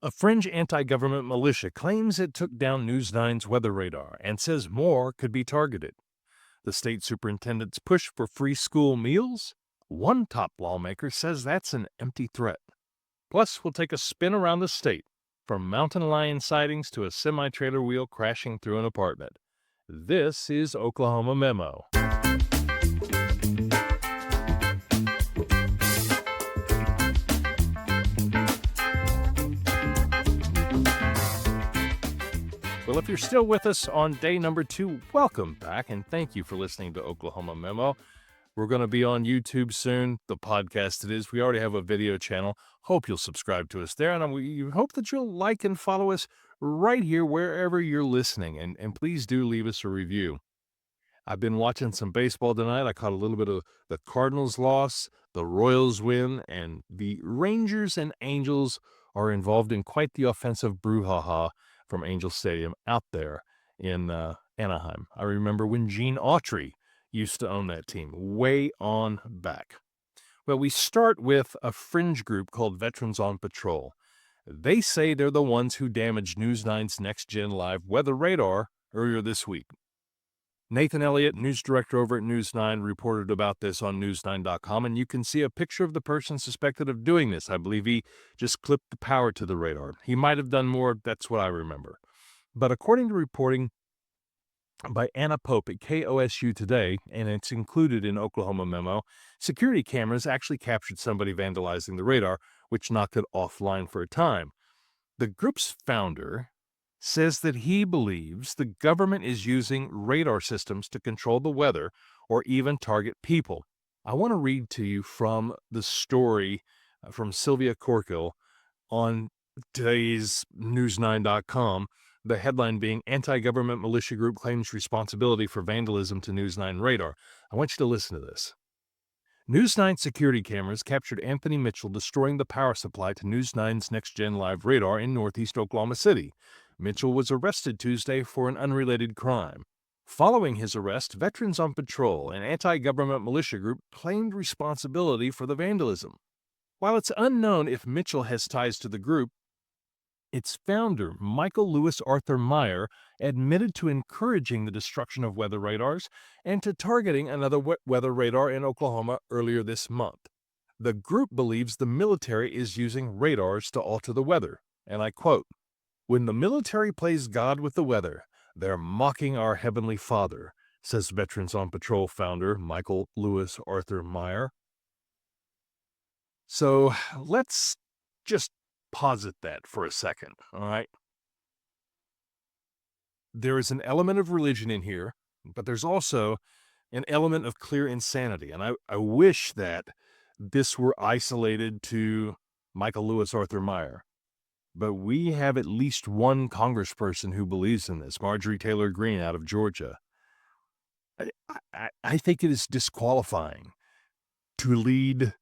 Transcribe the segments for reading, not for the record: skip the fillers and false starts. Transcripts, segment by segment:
A fringe anti-government militia claims it took down News 9's weather radar and says more could be targeted. The state superintendent's push for free school meals? One top lawmaker says that's an empty threat. Plus, we'll take a spin around the state, from mountain lion sightings to a semi-trailer wheel crashing through an apartment. This is Oklahoma Memo. Well, if you're still with us on day number 2, welcome back, and thank you for listening to Oklahoma Memo. We're going to be on YouTube soon, the podcast it is. We already have a video channel. Hope you'll subscribe to us there, and we hope that you'll like and follow us right here wherever you're listening, and please do leave us a review. I've been watching some baseball tonight. I caught a little bit of the Cardinals loss, the Royals win, and the Rangers and Angels are involved in quite the offensive brouhaha from Angel Stadium out there in Anaheim. I remember when Gene Autry used to own that team way on back. Well, we start with a fringe group called Veterans on Patrol. They say they're the ones who damaged News 9's Next Gen Live weather radar earlier this week. Nathan Elliott, news director over at News 9, reported about this on news9.com, and you can see a picture of the person suspected of doing this. I believe he just clipped the power to the radar. He might have done more, that's what I remember. But according to reporting by Anna Pope at KOSU Today, and it's included in Oklahoma Memo, security cameras actually captured somebody vandalizing the radar, which knocked it offline for a time. The group's founder says that he believes the government is using radar systems to control the weather or even target people. I want to read to you from the story from Sylvia Corkill on today's news9.com, the headline being Anti-Government Militia Group Claims Responsibility for Vandalism to News 9 Radar. I want you to listen to this. News 9 security cameras captured Anthony Mitchell destroying the power supply to News 9's Next Gen Live radar in northeast Oklahoma City. Mitchell was arrested Tuesday for an unrelated crime. Following his arrest, Veterans on Patrol, an anti-government militia group, claimed responsibility for the vandalism. While it's unknown if Mitchell has ties to the group, its founder, Michael Lewis Arthur Meyer, admitted to encouraging the destruction of weather radars and to targeting another weather radar in Oklahoma earlier this month. The group believes the military is using radars to alter the weather, and I quote, "When the military plays God with the weather, they're mocking our Heavenly Father," says Veterans on Patrol founder Michael Lewis Arthur Meyer. So let's just posit that for a second, all right? There is an element of religion in here, but there's also an element of clear insanity. And I wish that this were isolated to Michael Lewis Arthur Meyer. But we have at least one congressperson who believes in this, Marjorie Taylor Greene out of Georgia. I think it is disqualifying to lead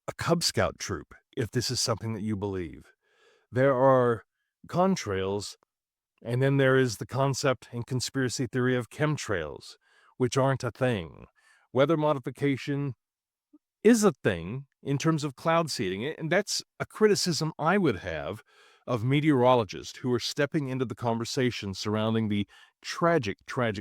a Cub Scout troop if this is something that you believe. There are contrails, and then there is the concept and conspiracy theory of chemtrails, which aren't a thing. Weather modification is a thing in terms of cloud seeding, and that's a criticism I would have of meteorologists who are stepping into the conversation surrounding the tragic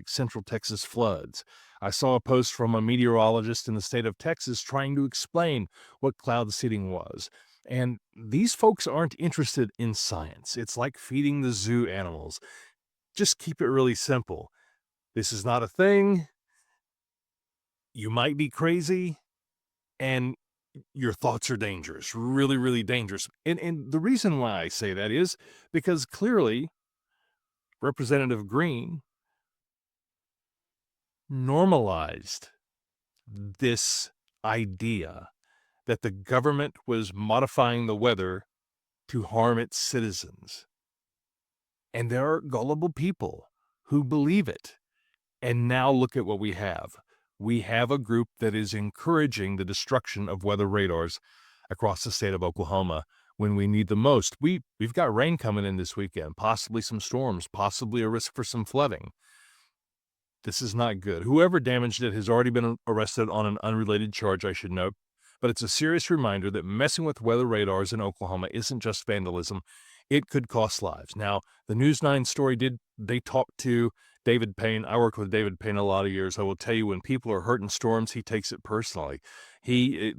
Central Texas floods. I saw a post from a meteorologist in the state of Texas trying to explain what cloud seeding was. And these folks aren't interested in science. It's like feeding the zoo animals. Just keep it really simple. This is not a thing. You might be crazy, and your thoughts are dangerous, really, really dangerous. And the reason why I say that is because clearly Representative Greene normalized this idea that the government was modifying the weather to harm its citizens. And there are gullible people who believe it. And now look at what we have. We have a group that is encouraging the destruction of weather radars across the state of Oklahoma when we need them most. We've got rain coming in this weekend, possibly some storms, possibly a risk for some flooding. This is not good. Whoever damaged it has already been arrested on an unrelated charge, I should note. But it's a serious reminder that messing with weather radars in Oklahoma isn't just vandalism. It could cost lives. Now, the News 9 story they talked to David Payne. I worked with David Payne a lot of years. I will tell you, when people are hurt in storms, he takes it personally. He's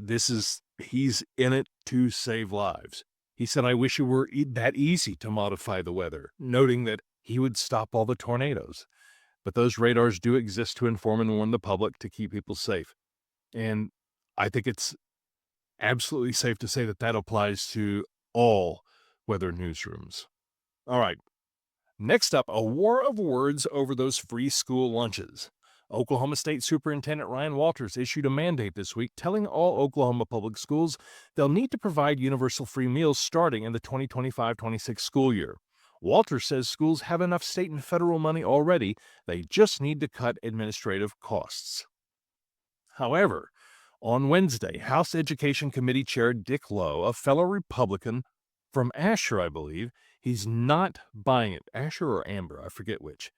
in it to save lives. He said, I wish it were that easy to modify the weather, noting that he would stop all the tornadoes. But those radars do exist to inform and warn the public to keep people safe. And I think it's absolutely safe to say that that applies to all weather newsrooms. All right. Next up, a war of words over those free school lunches. Oklahoma State Superintendent Ryan Welton issued a mandate this week telling all Oklahoma public schools they'll need to provide universal free meals starting in the 2025-26 school year. Welton says schools have enough state and federal money already, they just need to cut administrative costs. However, on Wednesday, House Education Committee Chair Dick Lowe, a fellow Republican from Asher, I believe, he's not buying it. Asher or Amber, I forget which.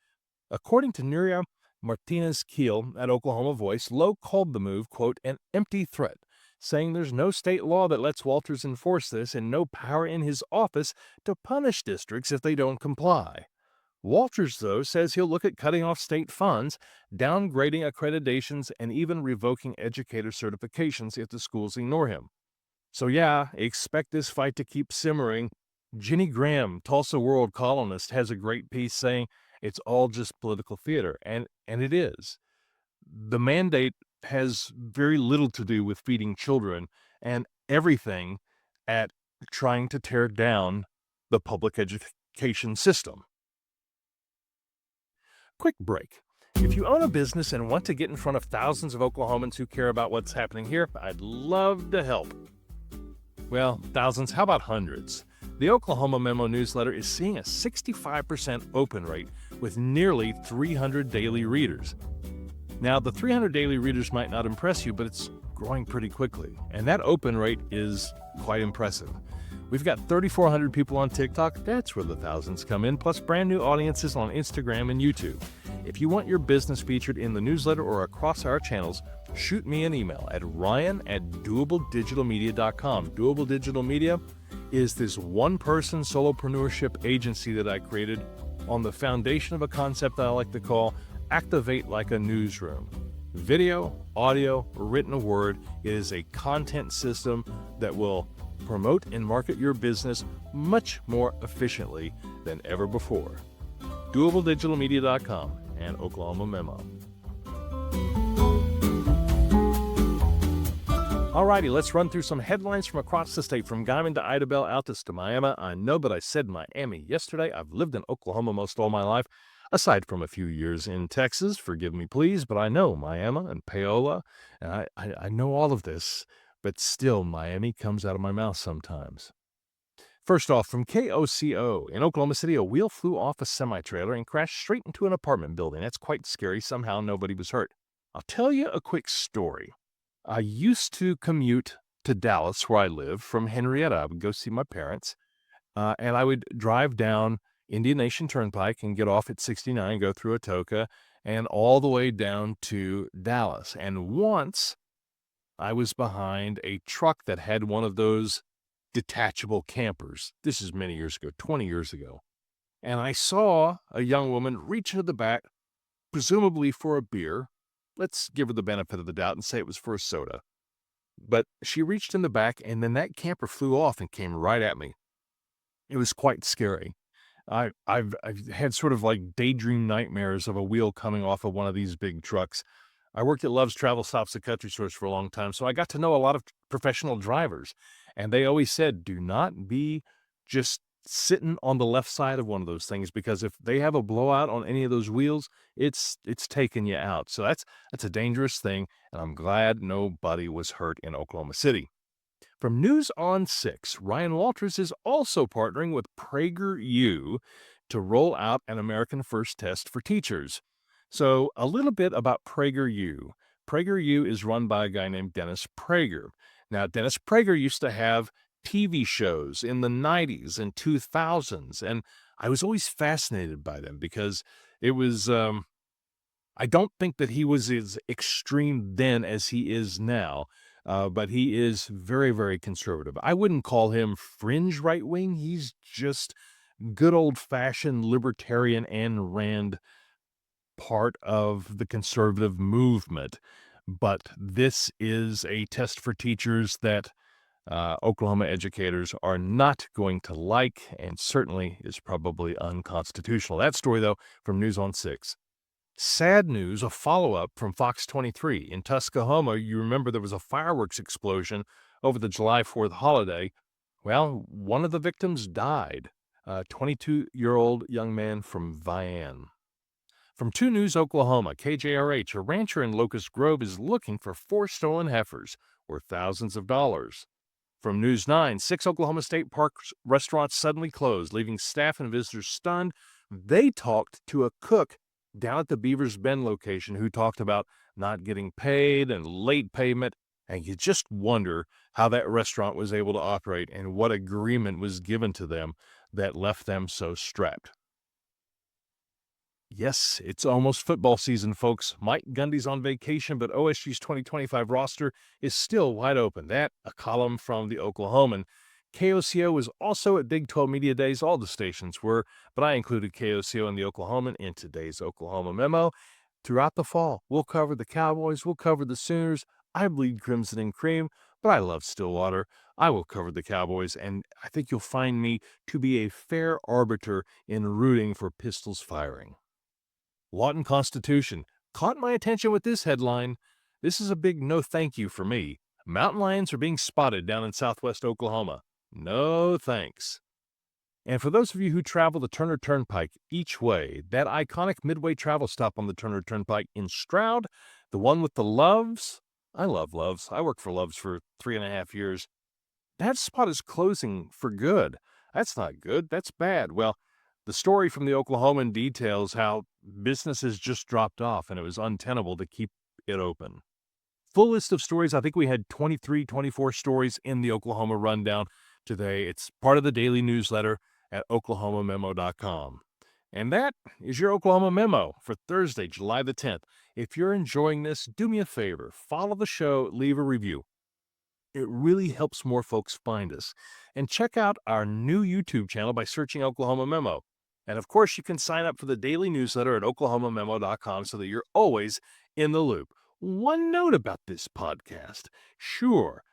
According to Nuria Martinez-Keel at Oklahoma Voice, Lowe called the move, quote, an empty threat, saying there's no state law that lets Walters enforce this and no power in his office to punish districts if they don't comply. Walters, though, says he'll look at cutting off state funds, downgrading accreditations, and even revoking educator certifications if the schools ignore him. So yeah, expect this fight to keep simmering. Jenny Graham, Tulsa World columnist, has a great piece saying it's all just political theater, and it is. The mandate has very little to do with feeding children and everything at trying to tear down the public education system. Quick break. If you own a business and want to get in front of thousands of Oklahomans who care about what's happening here, I'd love to help. Well, thousands, how about hundreds? The Oklahoma Memo newsletter is seeing a 65% open rate with nearly 300 daily readers. Now, the 300 daily readers might not impress you, but it's growing pretty quickly, and that open rate is quite impressive. We've got 3,400 people on TikTok, that's where the thousands come in, plus brand new audiences on Instagram and YouTube. If you want your business featured in the newsletter or across our channels, shoot me an email at ryan@doabledigitalmedia.com. Doable Digital Media is this one-person solopreneurship agency that I created on the foundation of a concept that I like to call Activate Like a Newsroom. Video, audio, written word, it is a content system that will promote and market your business much more efficiently than ever before. DoableDigitalMedia.com and Oklahoma Memo. Alrighty, let's run through some headlines from across the state, from Guymon to Idabel, Altus to Miami. I know, but I said Miami yesterday. I've lived in Oklahoma most all my life, aside from a few years in Texas. Forgive me, please, but I know Miami and Paola, and I know all of this, but still Miami comes out of my mouth sometimes. First off, from KOCO, in Oklahoma City, a wheel flew off a semi-trailer and crashed straight into an apartment building. That's quite scary. Somehow nobody was hurt. I'll tell you a quick story. I used to commute to Dallas, where I live, from Henrietta. I would go see my parents, and I would drive down Indian Nation Turnpike and get off at 69, go through Atoka, and all the way down to Dallas. And once I was behind a truck that had one of those detachable campers. This is many years ago, 20 years ago. And I saw a young woman reach into the back, presumably for a beer. Let's give her the benefit of the doubt and say it was for a soda. But she reached in the back, and then that camper flew off and came right at me. It was quite scary. I've had sort of like daydream nightmares of a wheel coming off of one of these big trucks. I worked at Love's Travel Stops and Country Stores for a long time, so I got to know a lot of professional drivers. And they always said, do not be just sitting on the left side of one of those things, because if they have a blowout on any of those wheels, it's taking you out. So that's a dangerous thing, and I'm glad nobody was hurt in Oklahoma City. From News on 6, Ryan Welton is also partnering with PragerU to roll out an American First test for teachers. So a little bit about PragerU. PragerU is run by a guy named Dennis Prager. Now, Dennis Prager used to have TV shows in the 90s and 2000s, and I was always fascinated by them because it was, I don't think that he was as extreme then as he is now, but he is very, very conservative. I wouldn't call him fringe right-wing. He's just good old-fashioned libertarian and Rand part of the conservative movement. But this is a test for teachers that Oklahoma educators are not going to like, and certainly is probably unconstitutional. That story, though, from News on 6. Sad news, a follow-up from Fox 23. In Tuskahoma, you remember there was a fireworks explosion over the July 4th holiday. Well, one of the victims died, a 22-year-old young man from Vian. From 2 News Oklahoma, KJRH, a rancher in Locust Grove is looking for 4 stolen heifers worth thousands of dollars. From News 9, 6 Oklahoma State Park restaurants suddenly closed, leaving staff and visitors stunned. They talked to a cook down at the Beavers Bend location who talked about not getting paid and late payment, and you just wonder how that restaurant was able to operate and what agreement was given to them that left them so strapped. Yes, it's almost football season, folks. Mike Gundy's on vacation, but OSU's 2025 roster is still wide open. That, a column from the Oklahoman. KOCO was also at Big 12 Media Days. All the stations were, but I included KOCO and the Oklahoman in today's Oklahoma Memo. Throughout the fall, we'll cover the Cowboys, we'll cover the Sooners. I bleed crimson and cream, but I love Stillwater. I will cover the Cowboys, and I think you'll find me to be a fair arbiter in rooting for pistols firing. Lawton Constitution caught my attention with this headline. This is a big no thank you for me. Mountain lions are being spotted down in southwest Oklahoma. No thanks. And for those of you who travel the Turner Turnpike each way, that iconic midway travel stop on the Turner Turnpike in Stroud, the one with the Loves, I love Loves. I worked for Loves for 3.5 years. That spot is closing for good. That's not good. That's bad. Well, the story from the Oklahoman details how businesses just dropped off and it was untenable to keep it open. Full list of stories. I think we had 23, 24 stories in the Oklahoma Rundown today. It's part of the daily newsletter at oklahomamemo.com. And that is your Oklahoma Memo for Thursday, July the 10th. If you're enjoying this, do me a favor. Follow the show, leave a review. It really helps more folks find us. And check out our new YouTube channel by searching Oklahoma Memo. And of course, you can sign up for the daily newsletter at oklahomamemo.com so that you're always in the loop. One note about this podcast. Sure,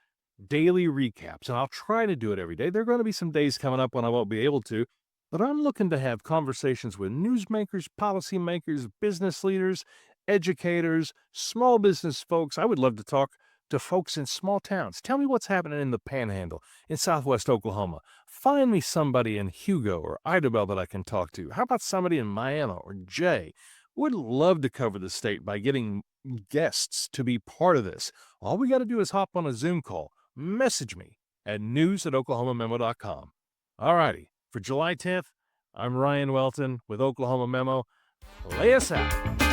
daily recaps, and I'll try to do it every day. There are going to be some days coming up when I won't be able to, but I'm looking to have conversations with newsmakers, policymakers, business leaders, educators, small business folks. I would love to talk to folks in small towns. Tell me what's happening in the Panhandle, in southwest Oklahoma. Find me somebody in Hugo or Idabel that I can talk to. How about somebody in Miami or Jay? Would love to cover the state by getting guests to be part of this. All we got to do is hop on a Zoom call. Message me at news@oklahomamemo.com. All righty. For July 10th, I'm Ryan Welton with Oklahoma Memo. Lay us out.